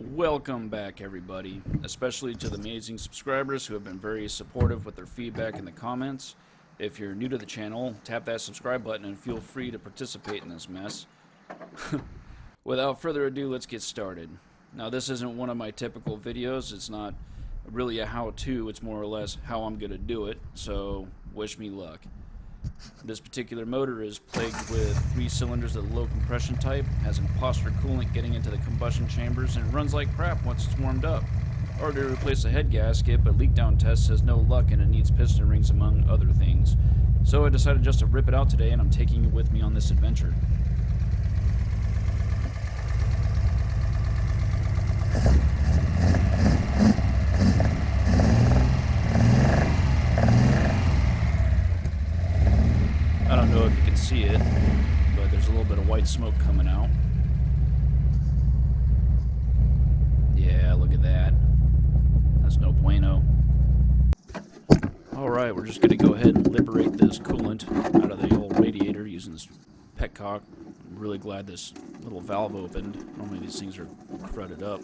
Welcome back, everybody, especially to the amazing subscribers who have been very supportive with their feedback in the comments. If you're new to the channel, tap that subscribe button and feel free to participate in this mess. Without further ado, let's get started. Now, this isn't one of my typical videos. It's not really a how-to. It's more or less how I'm going to do it, so wish me luck. This particular motor is plagued with 3 cylinders of the low compression type, has imposter coolant getting into the combustion chambers, and runs like crap once it's warmed up. Ordered to replace the head gasket, but leak down test says no luck and it needs piston rings among other things. So I decided just to rip it out today, and I'm taking you with me on this adventure. I don't know if you can see it, but there's a little bit of white smoke coming out. Yeah, look at that. That's no bueno. Alright, we're just going to go ahead and liberate this coolant out of the old radiator using this petcock. I'm really glad this little valve opened. Normally these things are crudded up.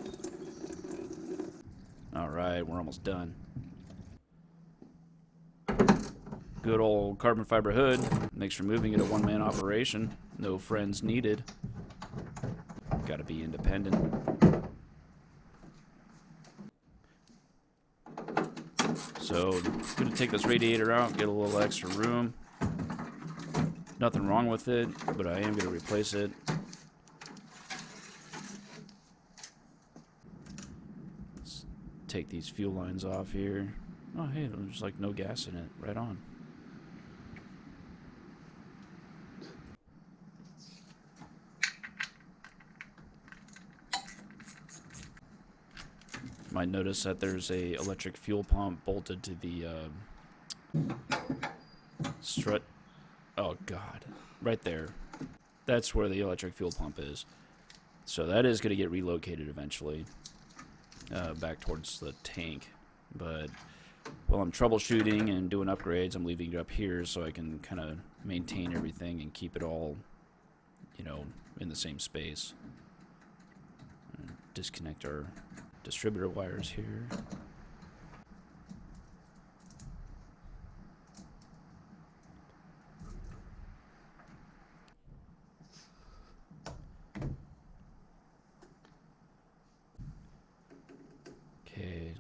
Alright, we're almost done. Good old carbon fiber hood makes removing it a one-man operation. No friends needed. Gotta be independent. So, I'm gonna take this radiator out, get a little extra room. Nothing wrong with it, but I am gonna replace it. Let's take these fuel lines off here. Oh, hey, there's like no gas in it. Right on. Might notice that there's a electric fuel pump bolted to the strut. Oh god, right there. That's where the electric fuel pump is. So that is going to get relocated eventually back towards the tank. But while I'm troubleshooting and doing upgrades, I'm leaving it up here so I can kind of maintain everything and keep it all, you know, in the same space. Disconnect our distributor wires here. Okay.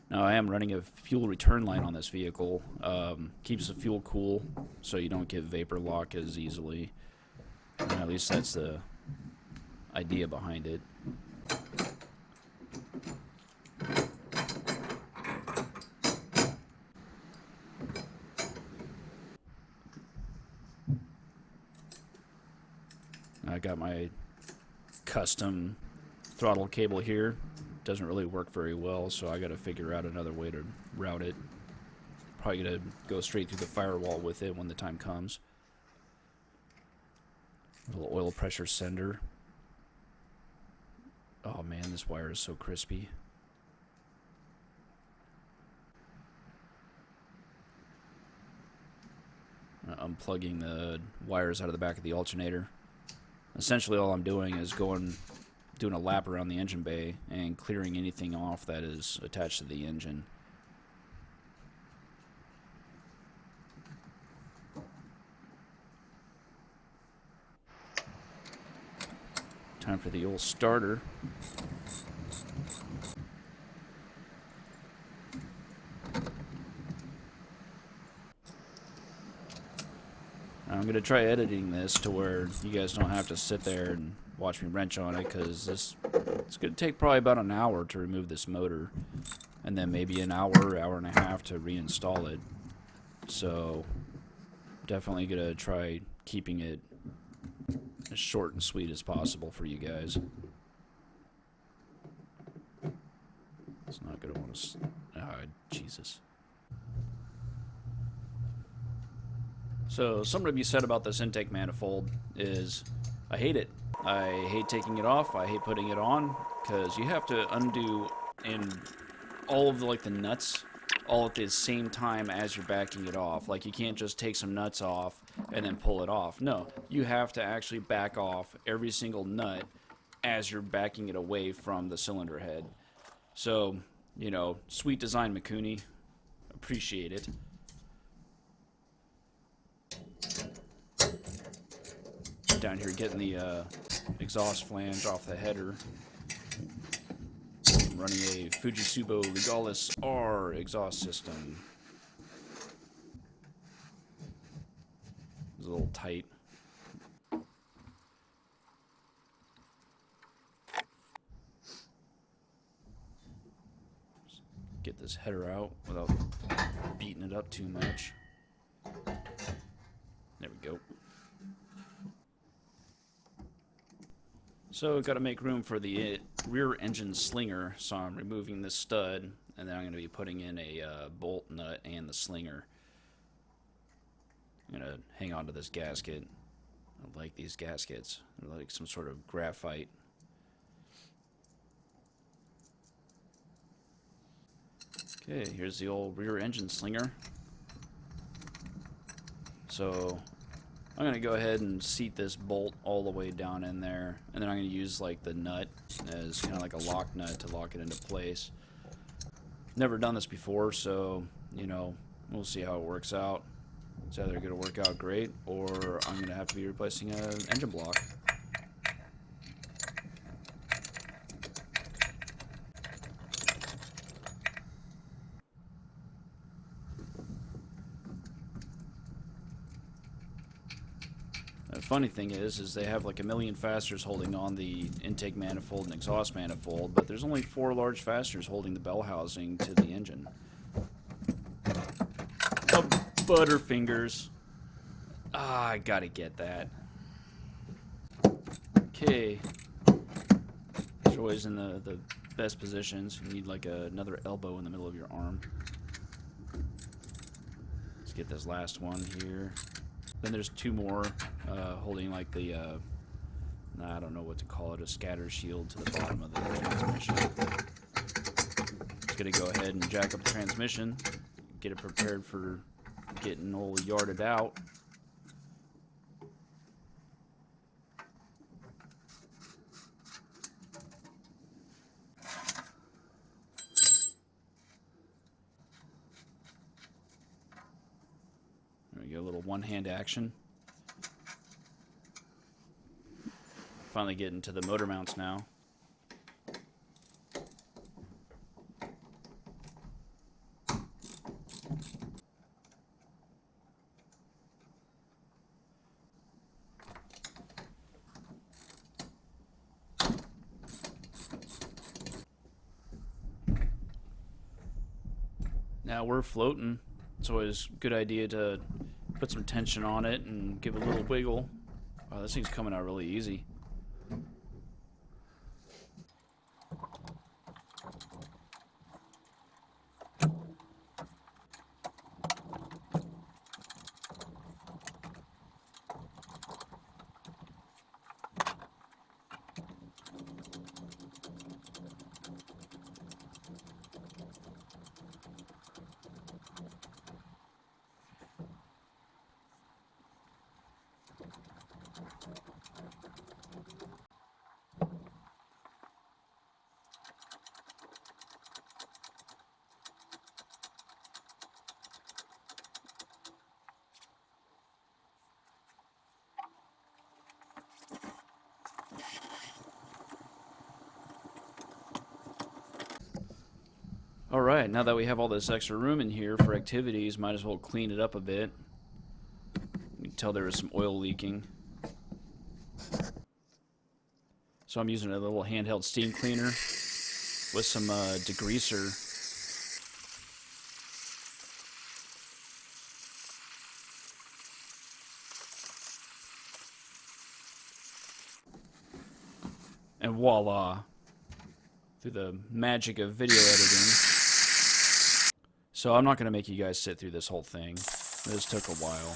Now I am running a fuel return line on this vehicle. Keeps the fuel cool so you don't get vapor lock as easily. And at least that's the idea behind it. I got my custom throttle cable here. Doesn't really work very well, so I got to figure out another way to route it. Probably gonna go straight through the firewall with it when the time comes. A little oil pressure sender. Oh man, this wire is so crispy. Unplugging the wires out of the back of the alternator. Essentially all I'm doing is doing a lap around the engine bay and clearing anything off that is attached to the engine. Time for the old starter. I'm going to try editing this to where you guys don't have to sit there and watch me wrench on it, because it's going to take probably about an hour to remove this motor, and then maybe an hour, hour and a half to reinstall it. So definitely going to try keeping it as short and sweet as possible for you guys. It's not going to want to... Jesus. So, something to be said about this intake manifold is I hate it. I hate taking it off. I hate putting it on, because you have to undo in all of the nuts all at the same time as you're backing it off. Like, you can't just take some nuts off and then pull it off. No, you have to actually back off every single nut as you're backing it away from the cylinder head. So, you know, sweet design, Mikuni. Appreciate it. Down here getting the exhaust flange off the header. I'm running a Fujitsubo Legalis R exhaust system. It's a little tight. Get this header out without beating it up too much. There we go. So got to make room for the rear engine slinger, so I'm removing this stud, and then I'm going to be putting in a bolt nut and the slinger. I'm going to hang on to this gasket. I like these gaskets. They're like some sort of graphite. Okay, here's the old rear engine slinger. So I'm going to go ahead and seat this bolt all the way down in there, and then I'm going to use like the nut as kind of like a lock nut to lock it into place. Never done this before, so, you know, we'll see how it works out. It's either going to work out great, or I'm going to have to be replacing an engine block. The funny thing is they have like a million fasteners holding on the intake manifold and exhaust manifold, but there's only 4 large fasteners holding the bell housing to the engine. Oh, butterfingers. Ah, I gotta get that. Okay. It's always in the best positions. You need like another elbow in the middle of your arm. Let's get this last one here. Then there's 2 more holding like the, I don't know what to call it, a scatter shield to the bottom of the transmission. Just gonna go ahead and jack up the transmission, get it prepared for getting all yarded out. There we go, a little one-hand action. Finally getting to the motor mounts now. Now we're floating. It's always a good idea to put some tension on it and give it a little wiggle. Wow, this thing's coming out really easy. Alright, now that we have all this extra room in here for activities, might as well clean it up a bit. You can tell there was some oil leaking. So I'm using a little handheld steam cleaner with some degreaser. And voila! Through the magic of video editing. So I'm not going to make you guys sit through this whole thing. This took a while.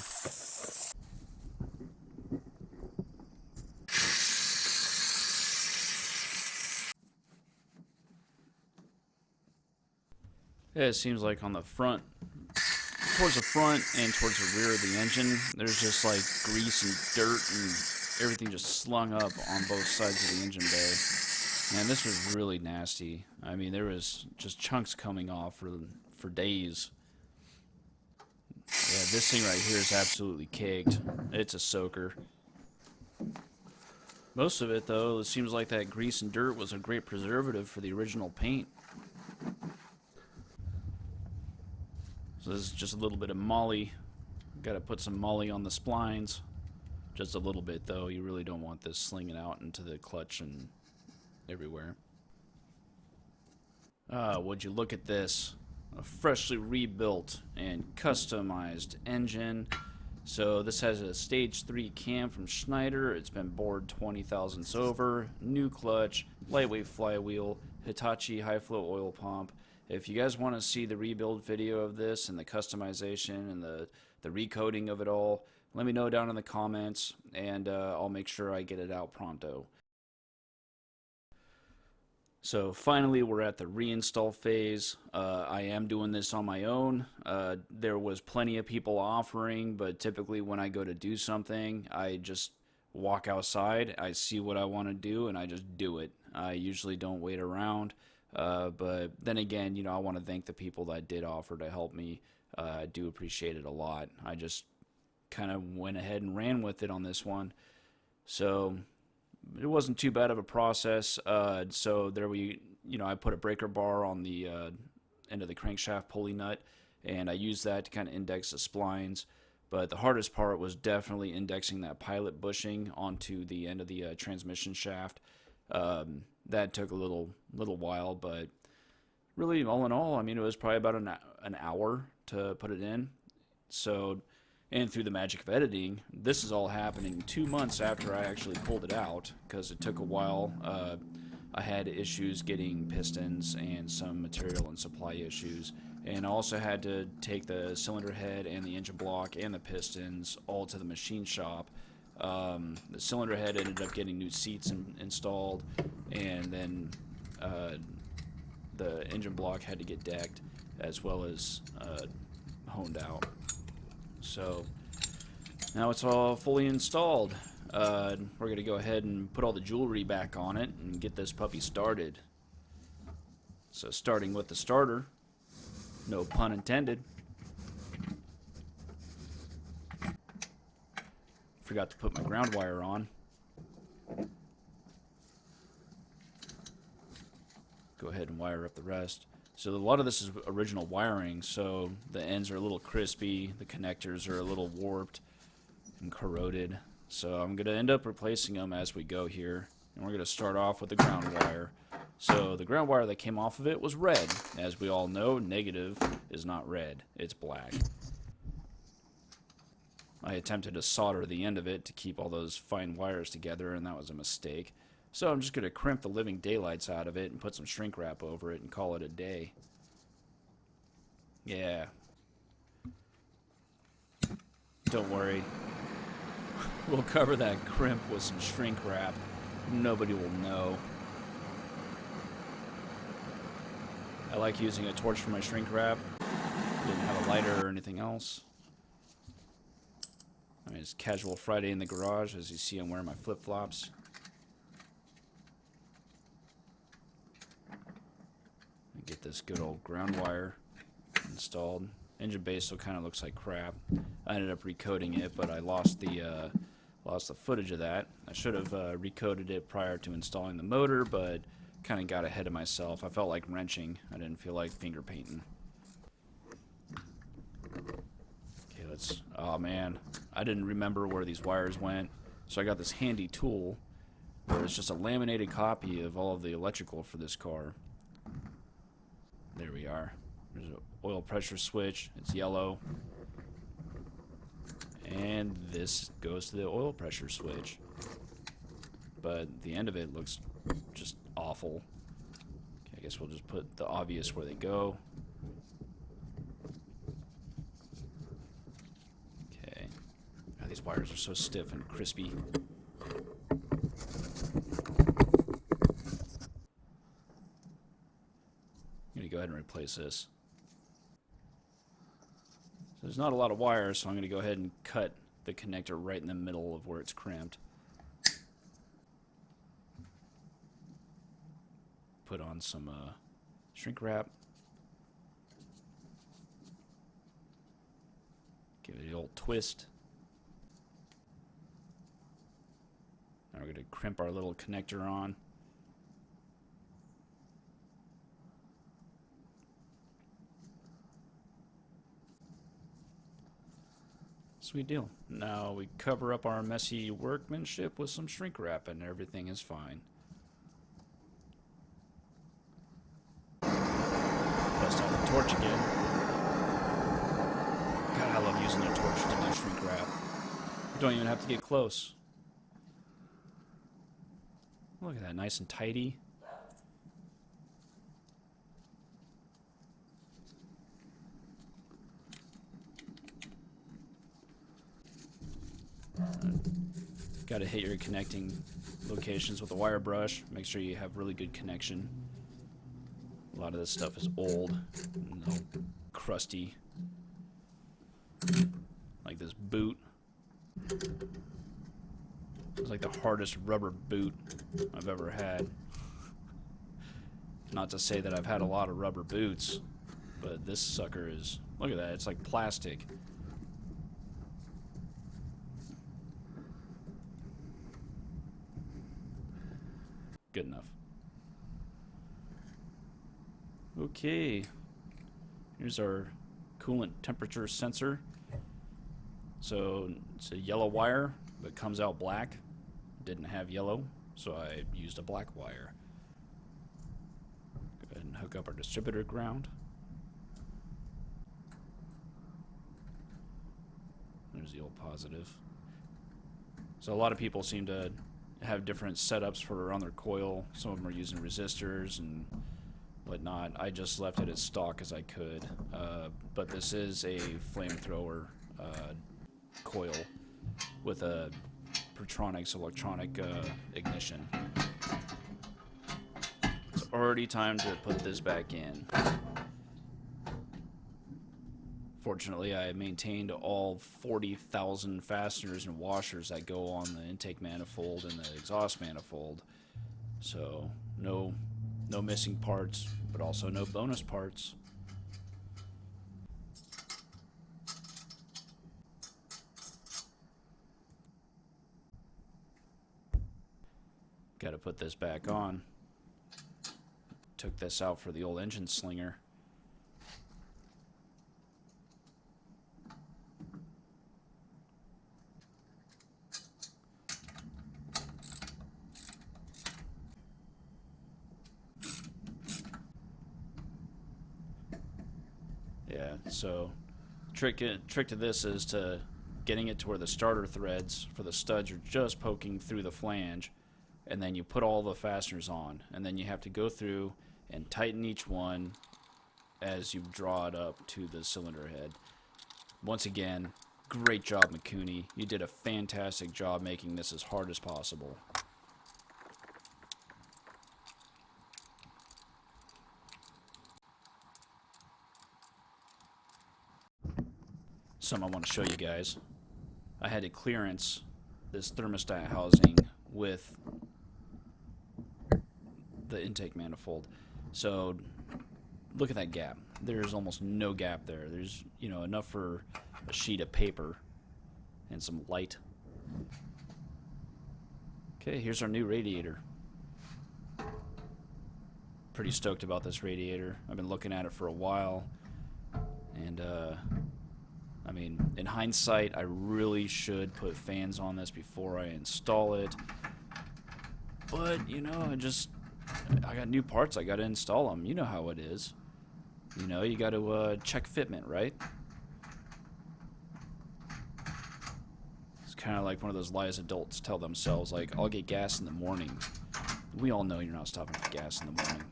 Yeah, it seems like on the front, towards the front and towards the rear of the engine, there's just like grease and dirt and everything just slung up on both sides of the engine bay. Man, this was really nasty. I mean, there was just chunks coming off for days. Yeah, this thing right here is absolutely caked. It's a soaker. Most of it, though, it seems like that grease and dirt was a great preservative for the original paint. So this is just a little bit of moly. Got to put some moly on the splines. Just a little bit, though. You really don't want this slinging out into the clutch and everywhere. Would you look at this? A freshly rebuilt and customized engine. So this has a stage 3 cam from Schneider. It's been bored 20 thousandths over. New clutch, lightweight flywheel, Hitachi high flow oil pump. If you guys want to see the rebuild video of this and the customization and the recoding of it all, let me know down in the comments, and I'll make sure I get it out pronto. So finally, we're at the reinstall phase. I am doing this on my own. There was plenty of people offering, but typically when I go to do something, I just walk outside, I see what I want to do, and I just do it. I usually don't wait around. But then again, you know, I want to thank the people that did offer to help me. I do appreciate it a lot. I just kind of went ahead and ran with it on this one. So it wasn't too bad of a process. So there I put a breaker bar on the end of the crankshaft pulley nut, and I used that to kind of index the splines. But the hardest part was definitely indexing that pilot bushing onto the end of the transmission shaft. That took a little while, but really, all in all, I mean, it was probably about an hour to put it in. So, and through the magic of editing, this is all happening 2 months after I actually pulled it out, because it took a while. I had issues getting pistons and some material and supply issues, and I also had to take the cylinder head and the engine block and the pistons all to the machine shop. The cylinder head ended up getting new seats installed, and then the engine block had to get decked as well as honed out. So now it's all fully installed. We're going to go ahead and put all the jewelry back on it and get this puppy started. So starting with the starter, no pun intended. Forgot to put my ground wire on. Go ahead and wire up the rest. So a lot of this is original wiring, so the ends are a little crispy, the connectors are a little warped and corroded. So I'm going to end up replacing them as we go here. And we're going to start off with the ground wire. So the ground wire that came off of it was red. As we all know, negative is not red, it's black. I attempted to solder the end of it to keep all those fine wires together, and that was a mistake. So I'm just going to crimp the living daylights out of it and put some shrink wrap over it and call it a day. Yeah. Don't worry. We'll cover that crimp with some shrink wrap. Nobody will know. I like using a torch for my shrink wrap. Didn't have a lighter or anything else. I mean, it's casual Friday in the garage. As you see, I'm wearing my flip-flops. Get this good old ground wire installed. Engine bay still kind of looks like crap. I ended up recoding it, but I lost the footage of that. I should have recoded it prior to installing the motor, but kind of got ahead of myself. I felt like wrenching. I didn't feel like finger painting. Okay, let's... Oh man, I didn't remember where these wires went, so I got this handy tool where it's just a laminated copy of all of the electrical for this car. There we are. There's an oil pressure switch. It's yellow. And this goes to the oil pressure switch. But the end of it looks just awful. Okay, I guess we'll just put the obvious where they go. Okay. God, these wires are so stiff and crispy. I'm going to go ahead and replace this. So there's not a lot of wires, so I'm going to go ahead and cut the connector right in the middle of where it's crimped. put on some shrink wrap. Give it the old twist. Now we're going to crimp our little connector on. Sweet deal. Now we cover up our messy workmanship with some shrink wrap and everything is fine. Bust out the torch again. God, I love using the torch to do shrink wrap. You don't even have to get close. Look at that, nice and tidy. Got to hit your connecting locations with a wire brush. Make sure you have really good connection. A lot of this stuff is old and crusty. Like this boot. It's like the hardest rubber boot I've ever had. Not to say that I've had a lot of rubber boots, but this sucker is, look at that, it's like plastic. Good enough. Okay, here's our coolant temperature sensor. So it's a yellow wire, but comes out black. Didn't have yellow, so I used a black wire. Go ahead and hook up our distributor ground. There's the old positive. So a lot of people seem to have different setups for on their coil. Some of them are using resistors and whatnot. I just left it as stock as I could, but this is a flamethrower coil with a Protronix electronic ignition. It's already time to put this back in. Fortunately, I maintained all 40,000 fasteners and washers that go on the intake manifold and the exhaust manifold. So no missing parts, but also no bonus parts. Got to put this back on. Took this out for the old engine slinger. Yeah, so trick to this is to getting it to where the starter threads for the studs are just poking through the flange, and then you put all the fasteners on, and then you have to go through and tighten each one as you draw it up to the cylinder head. Once again, great job, Mikuni. You did a fantastic job making this as hard as possible. Something I want to show you guys. I had to clearance this thermostat housing with the intake manifold. So look at that gap. There's almost no gap there. There's, you know, enough for a sheet of paper and some light. Okay, here's our new radiator. Pretty stoked about this radiator. I've been looking at it for a while, and I mean, in hindsight, I really should put fans on this before I install it. But, you know, I got new parts, I got to install them. You know how it is. You know, you got to check fitment, right? It's kind of like one of those lies adults tell themselves, like, I'll get gas in the morning. We all know you're not stopping for gas in the morning.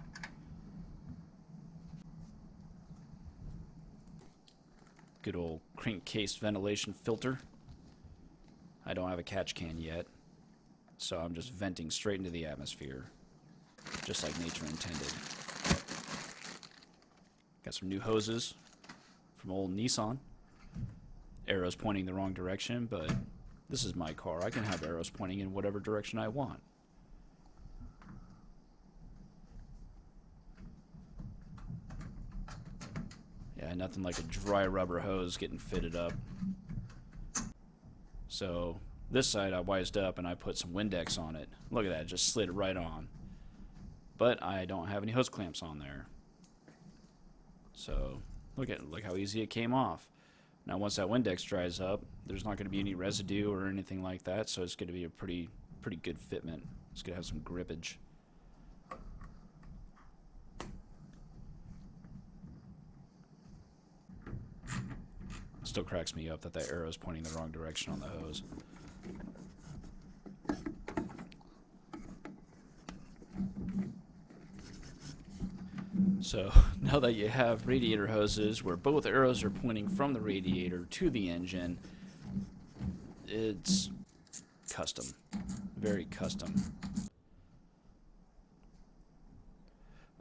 Good old crankcase ventilation filter. I don't have a catch can yet, so I'm just venting straight into the atmosphere, just like nature intended. Got some new hoses from old Nissan. Arrows pointing the wrong direction, but this is my car. I can have arrows pointing in whatever direction I want. Yeah, nothing like a dry rubber hose getting fitted up. So this side I wised up and I put some Windex on it. Look at that, just slid it right on. But I don't have any hose clamps on there. So look how easy it came off. Now once that Windex dries up, there's not going to be any residue or anything like that, so it's going to be a pretty good fitment. It's going to have some grippage. Still cracks me up that arrow is pointing the wrong direction on the hose. So now that you have radiator hoses where both arrows are pointing from the radiator to the engine, it's custom, very custom.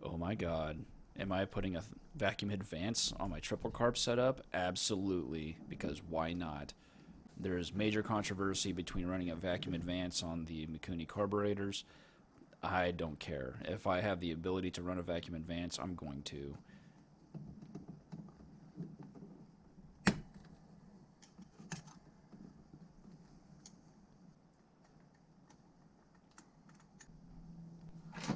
Oh my god, am I putting a vacuum advance on my triple carb setup? Absolutely, because why not? There is major controversy between running a vacuum advance on the Mikuni carburetors. I don't care. If I have the ability to run a vacuum advance, I'm going to.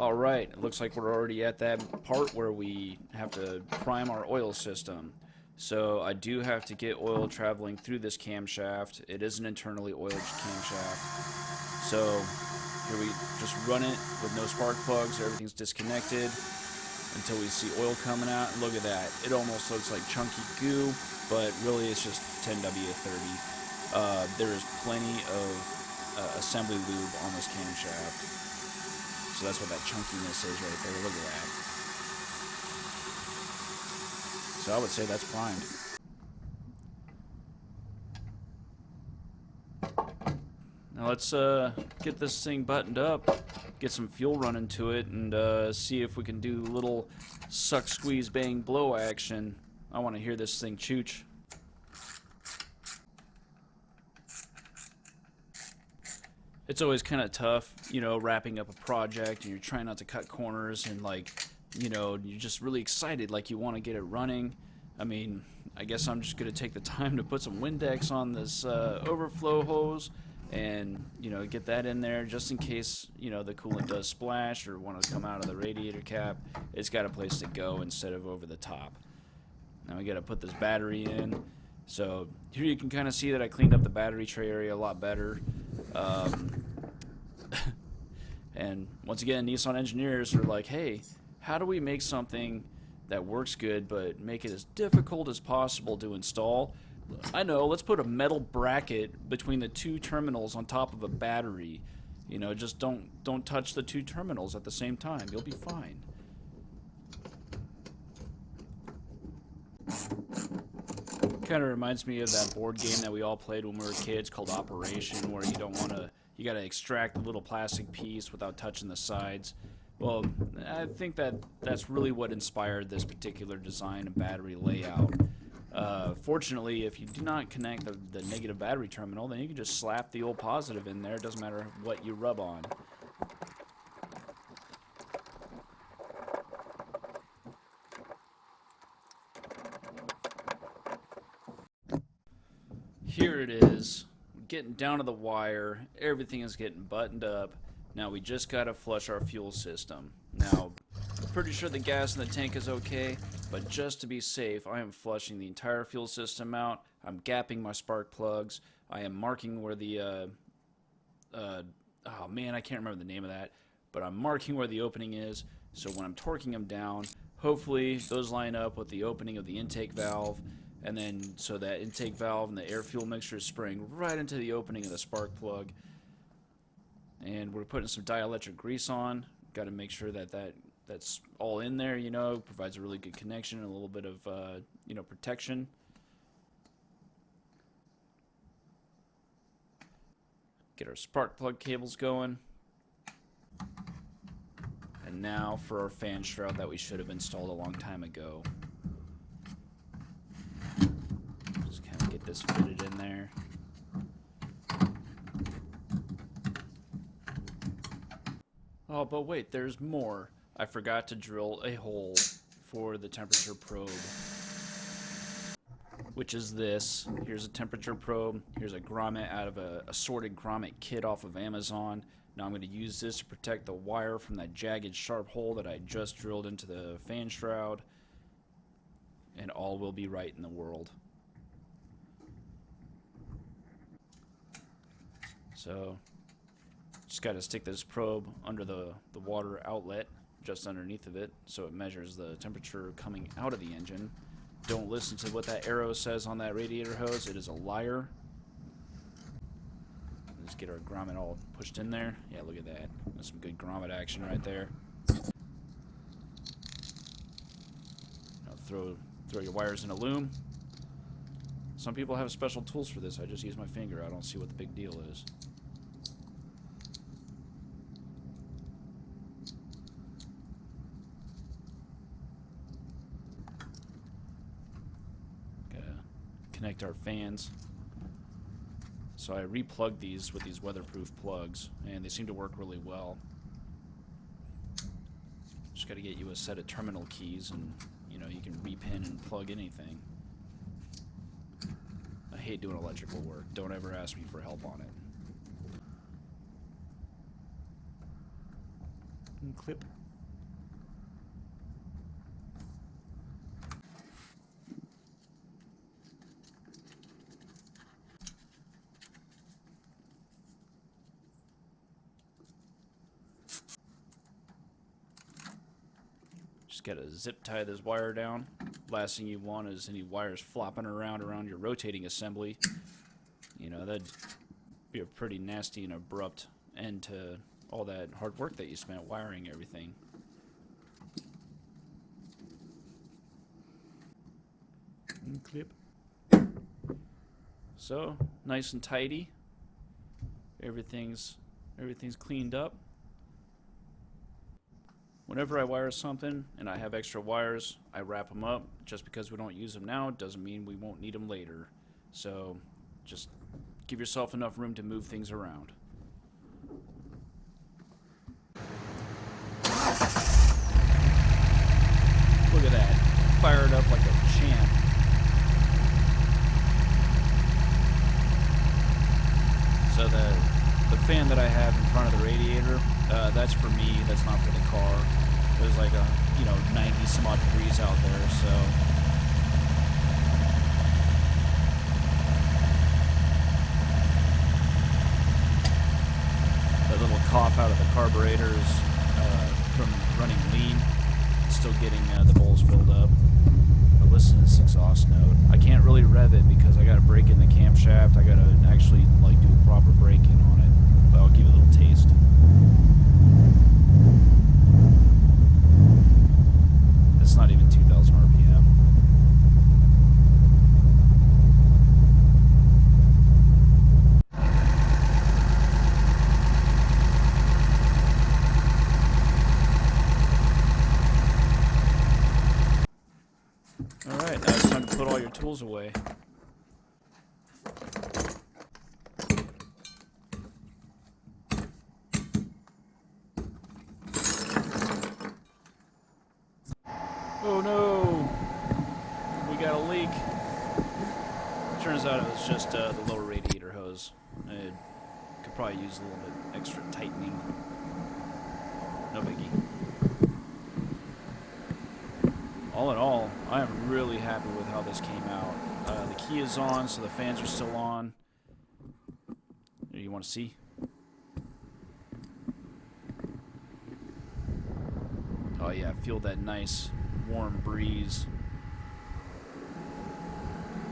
Alright, it looks like we're already at that part where we have to prime our oil system. So I do have to get oil traveling through this camshaft. It is an internally oiled camshaft. So here we just run it with no spark plugs. Everything's disconnected until we see oil coming out. And look at that. It almost looks like chunky goo, but really it's just 10W30. There is plenty of assembly lube on this camshaft. So that's what that chunkiness is right there. Look at that. So I would say that's primed. Now let's get this thing buttoned up, get some fuel running to it, and see if we can do a little suck, squeeze, bang, blow action. I want to hear this thing chooch. It's always kind of tough, you know, wrapping up a project and you're trying not to cut corners and, like, you know, you're just really excited, like you want to get it running. I mean, I guess I'm just going to take the time to put some Windex on this overflow hose and, you know, get that in there just in case, you know, the coolant does splash or want to come out of the radiator cap. It's got a place to go instead of over the top. Now we got to put this battery in. So here you can kind of see that I cleaned up the battery tray area a lot better. And once again, Nissan engineers are like, hey, how do we make something that works good but make it as difficult as possible to install? I know, let's put a metal bracket between the two terminals on top of a battery. You know, just don't touch the two terminals at the same time. You'll be fine. Kind of reminds me of that board game that we all played when we were kids called Operation, where you gotta extract the little plastic piece without touching the sides. Well, I think that's really what inspired this particular design and battery layout. Fortunately, if you do not connect the negative battery terminal, then you can just slap the old positive in there. It doesn't matter what you rub on. Here it is, getting down to the wire, everything is getting buttoned up. Now we just gotta flush our fuel system. Now, I'm pretty sure the gas in the tank is okay, but just to be safe, I am flushing the entire fuel system out. I'm gapping my spark plugs. I am marking where the, oh man, I can't remember the name of that, but I'm marking where the opening is, so when I'm torquing them down, hopefully those line up with the opening of the intake valve. And then, so that intake valve and the air-fuel mixture is spraying right into the opening of the spark plug. And we're putting some dielectric grease on. Got to make sure that's all in there, you know, provides a really good connection and a little bit of, you know, protection. Get our spark plug cables going. And now for our fan shroud that we should have installed a long time ago. Get this fitted in there. Oh, but wait, there's more. I forgot to drill a hole for the temperature probe. which is this. Here's a temperature probe. Here's a grommet out of a assorted grommet kit off of Amazon. Now I'm going to use this to protect the wire from that jagged, sharp hole that I just drilled into the fan shroud, and all will be right in the world. So, just got to stick this probe under the water outlet, just underneath of it, so it measures the temperature coming out of the engine. Don't listen to what that arrow says on that radiator hose. It is a liar. Let's get our grommet all pushed in there. Yeah, look at that. That's some good grommet action right there. Now throw your wires in a loom. Some people have special tools for this. I just use my finger. I don't see what the big deal is. Gotta connect our fans. So I replugged these with these weatherproof plugs, and they seem to work really well. Just got to get you a set of terminal keys, and you know, you can repin and plug anything. I hate doing electrical work. Don't ever ask me for help on it. And clip. Just gotta zip tie this wire down. Last thing you want is any wires flopping around your rotating assembly. You know, that'd be a pretty nasty and abrupt end to all that hard work that you spent wiring everything. And clip. So, nice and tidy. Everything's cleaned up. Whenever I wire something and I have extra wires, I wrap them up. Just because we don't use them now doesn't mean we won't need them later. So just give yourself enough room to move things around. Look at that. Fired up like a champ. So the fan that I have in front of the radiator, that's for me, that's not for the car. There's like a, 90 some odd degrees out there, so. The little cough out of the carburetor is from running lean. It's still getting the bowls filled up. But listen to this exhaust note. I can't really rev it because I gotta brake in the camshaft. I gotta actually do a proper braking on it. But I'll give it a little taste. It's not even 2,000 RPM. Alright, now it's time to put all your tools away. Oh no! We got a leak. Turns out it was just the lower radiator hose. It could probably use a little bit extra tightening. No biggie. All in all, I am really happy with how this came out. The key is on, so the fans are still on. You want to see? Oh yeah, feel that nice warm breeze.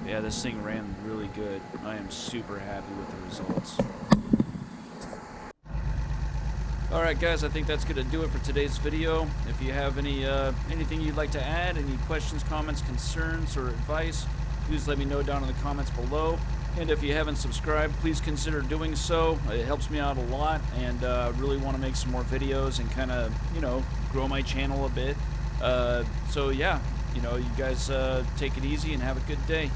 Yeah, this thing ran really good. I am super happy with the results. Alright guys, I think that's going to do it for today's video. If you have anything you'd like to add, any questions, comments, concerns, or advice, please let me know down in the comments below. And if you haven't subscribed, please consider doing so. It helps me out a lot, and really want to make some more videos and kind of, grow my channel a bit. So yeah, you guys take it easy and have a good day.